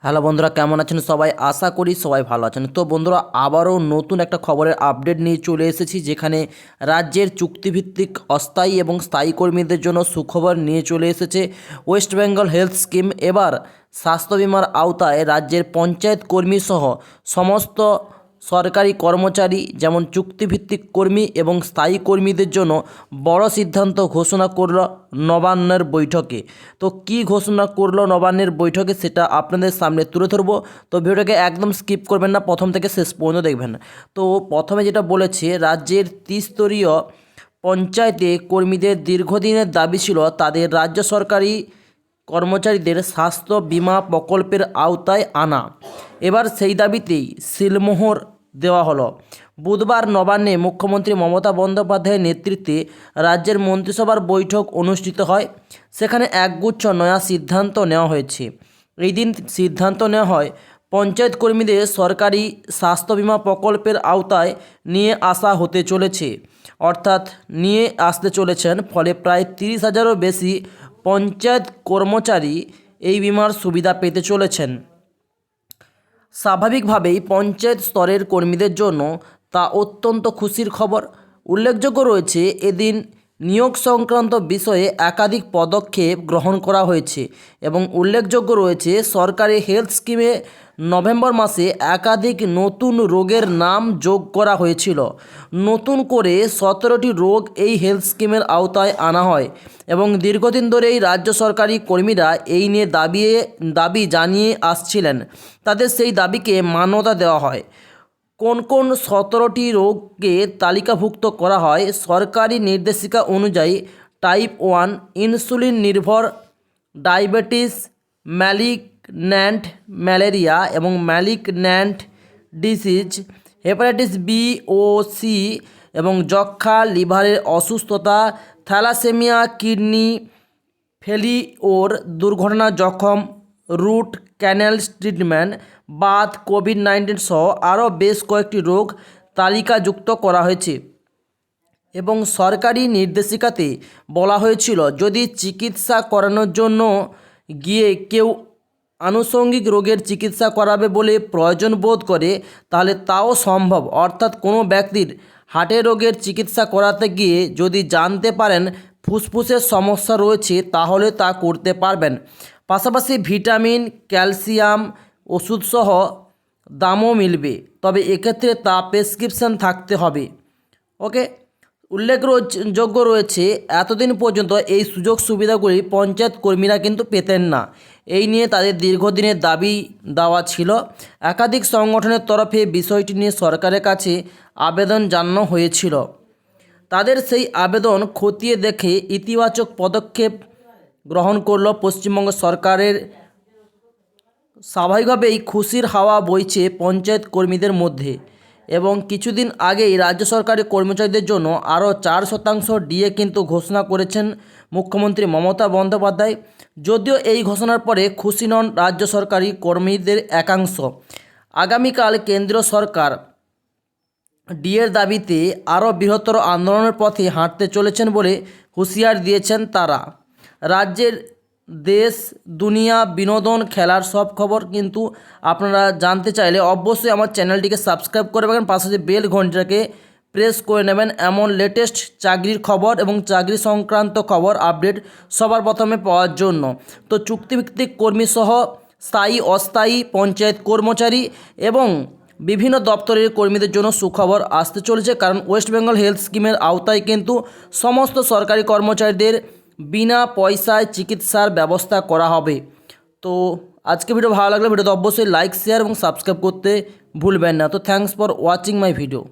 Hello বন্ধুরা, কেমন আছেন সবাই? আশা করি সবাই ভালো আছেন। তো বন্ধুরা, আবারও নতুন একটা খবরের আপডেট নিয়ে চলে এসেছি, যেখানে রাজ্যের চুক্তিভিত্তিক অস্থায়ী এবং স্থায়ী কর্মীদের জন্য সুখবর নিয়ে চলে এসেছে ওয়েস্ট বেঙ্গল হেলথ স্কিম। এবার স্বাস্থ্য বিমার আওতায় রাজ্যের পঞ্চায়েত কর্মী সহ সমস্ত সরকারি কর্মচারী, যেমন চুক্তিভিত্তিক কর্মী এবং স্থায়ী কর্মীদের জন্য বড় সিদ্ধান্ত ঘোষণা করল নবান্নের বৈঠকে। তো কি ঘোষণা করলো নবান্নের বৈঠকে সেটা আপনাদের সামনে তুলে ধরবো। তো ভিডিওটাকে একদম স্কিপ করবেন না, প্রথম থেকে শেষ পর্যন্ত দেখবেন। তো প্রথমে যেটা বলেছে, রাজ্যের ত্রিস্তরীয় পঞ্চায়েতে কর্মীদের দীর্ঘদিনের দাবি ছিল তাদের রাজ্য সরকারি কর্মচারীদের স্বাস্থ্য বিমা প্রকল্পের আওতায় আনা। এবার সেই দাবিতেই সিলমোহর দেওয়া হলো। বুধবার নবান্নে মুখ্যমন্ত্রী মমতা বন্দ্যোপাধ্যায়ের নেতৃত্বে রাজ্যের মন্ত্রিসভার বৈঠক অনুষ্ঠিত হয়। সেখানে একগুচ্ছ নয়া সিদ্ধান্ত নেওয়া হয়েছে। এই দিন সিদ্ধান্ত নেওয়া হয় পঞ্চায়েত কর্মীদের সরকারি স্বাস্থ্য বিমা প্রকল্পের আওতায় নিয়ে আসা হতে চলেছে, অর্থাৎ নিয়ে আসতে চলেছেন। ফলে প্রায় 30,000-এরও বেশি পঞ্চায়েত কর্মচারী এই বিমার সুবিধা পেতে চলেছেন। স্বাভাবিকভাবেই পঞ্চায়েত স্তরের কর্মীদের জন্য তা অত্যন্ত খুশির খবর। উল্লেখযোগ্য রয়েছে, এদিন নিয়োগ সংক্রান্ত বিষয়ে একাধিক পদক্ষেপ গ্রহণ করা হয়েছে এবং উল্লেখযোগ্য রয়েছে, সরকারি হেলথ স্কিমে নভেম্বর মাসে একাধিক নতুন রোগের নাম যোগ করা হয়েছিল। নতুন করে 17টি রোগ এই হেলথ স্কিমের আওতায় আনা হয় এবং দীর্ঘদিন ধরেই রাজ্য সরকারি কর্মীরা এই নিয়ে দাবি জানিয়ে আসছিলেন। তাদের সেই দাবিকে মান্যতা দেওয়া হয়। কোন কোন 17টি রোগকে তালিকাভুক্ত করা হয়? সরকারি নির্দেশিকা অনুযায়ী টাইপ 1 ইনসুলিন নির্ভর ডায়াবেটিস, ম্যালিগন্যান্ট ম্যালেরিয়া এবং ম্যালিগন্যান্ট ডিজিজ, হেপাটাইটিস বি ও সি এবং যক্ষ্মা, লিভারের অসুস্থতা, থ্যালাসেমিয়া, কিডনি ফেলিওর, দুর্ঘটনা জখম, root canal treatment, Baat, COVID-19 সহ আরও বেশ কয়েকটি রোগ তালিকাযুক্ত করা হয়েছে। এবং সরকারি নির্দেশিকাতে বলা হয়েছিল, যদি চিকিৎসা করানোর জন্য গিয়ে কেউ আনুষঙ্গিক রোগের চিকিৎসা করাবে বলে প্রয়োজন বোধ করে, তাহলে তাও সম্ভব। অর্থাৎ কোনো ব্যক্তির হার্টের রোগের চিকিৎসা করাতে গিয়ে যদি জানতে পারেন ফুসফুসের সমস্যা রয়েছে, তাহলে তা করতে পারবেন। পাশাপাশি ভিটামিন, ক্যালসিয়াম ওষুধসহ দামও মিলবে, তবে এক্ষেত্রে তা প্রেসক্রিপশন থাকতে হবে। ওকে। উল্লেখযোগ্য রয়েছে, এতদিন পর্যন্ত এই সুযোগ সুবিধাগুলি পঞ্চায়েত কর্মীরা কিন্তু পেতেন না। এই নিয়ে তাদের দীর্ঘদিনের দাবি দেওয়া ছিল। একাধিক সংগঠনের তরফে বিষয়টি নিয়ে সরকারের কাছে আবেদন জানানো হয়েছিল। তাদের সেই আবেদন খতিয়ে দেখে ইতিবাচক পদক্ষেপ গ্রহণ করল পশ্চিমবঙ্গ সরকারের। স্বাভাবিকভাবেই খুশির হাওয়া বইছে পঞ্চায়েত কর্মীদের মধ্যে। এবং কিছুদিন আগেই রাজ্য সরকারি কর্মচারীদের জন্য আরও 4% ডিএ কিন্তু ঘোষণা করেছেন মুখ্যমন্ত্রী মমতা বন্দ্যোপাধ্যায়। যদিও এই ঘোষণার পরে খুশি নন রাজ্য সরকারি কর্মীদের একাংশ। আগামীকাল কেন্দ্রীয় সরকার ডিএর দাবিতে আরও বৃহত্তর আন্দোলনের পথে হাঁটতে চলেছেন বলে হুঁশিয়ার দিয়েছেন তারা। রাজ্যের দেশ, দুনিয়া, বিনোদন, খেলার সব খবর কিন্তু আপনারা জানতে চাইলে অবশ্যই আমার চ্যানেলটিকে সাবস্ক্রাইব করে রাখবেন, পাশে যে বেল ঘন্টাকে প্রেস করে নেবেন এমন লেটেস্ট চাকরির খবর এবং চাকরি সংক্রান্ত খবর আপডেট সবার প্রথমে পাওয়ার জন্য। তো চুক্তিভিত্তিক কর্মী সহ স্থায়ী, অস্থায়ী পঞ্চায়েত কর্মচারী এবং বিভিন্ন দপ্তরের কর্মীদের জন্য সুখবর আসতে চলেছে, কারণ ওয়েস্ট বেঙ্গল হেলথ স্কিমের আওতায় কিন্তু সমস্ত সরকারি কর্মচারীদের বিনা পয়সায় চিকিৎসার ব্যবস্থা করা হবে। তো আজকে ভিডিও ভালো লাগলে ভিডিওতে অবশ্যই লাইক, শেয়ার এবং সাবস্ক্রাইব করতে ভুলবেন না। তো thanks for watching my video.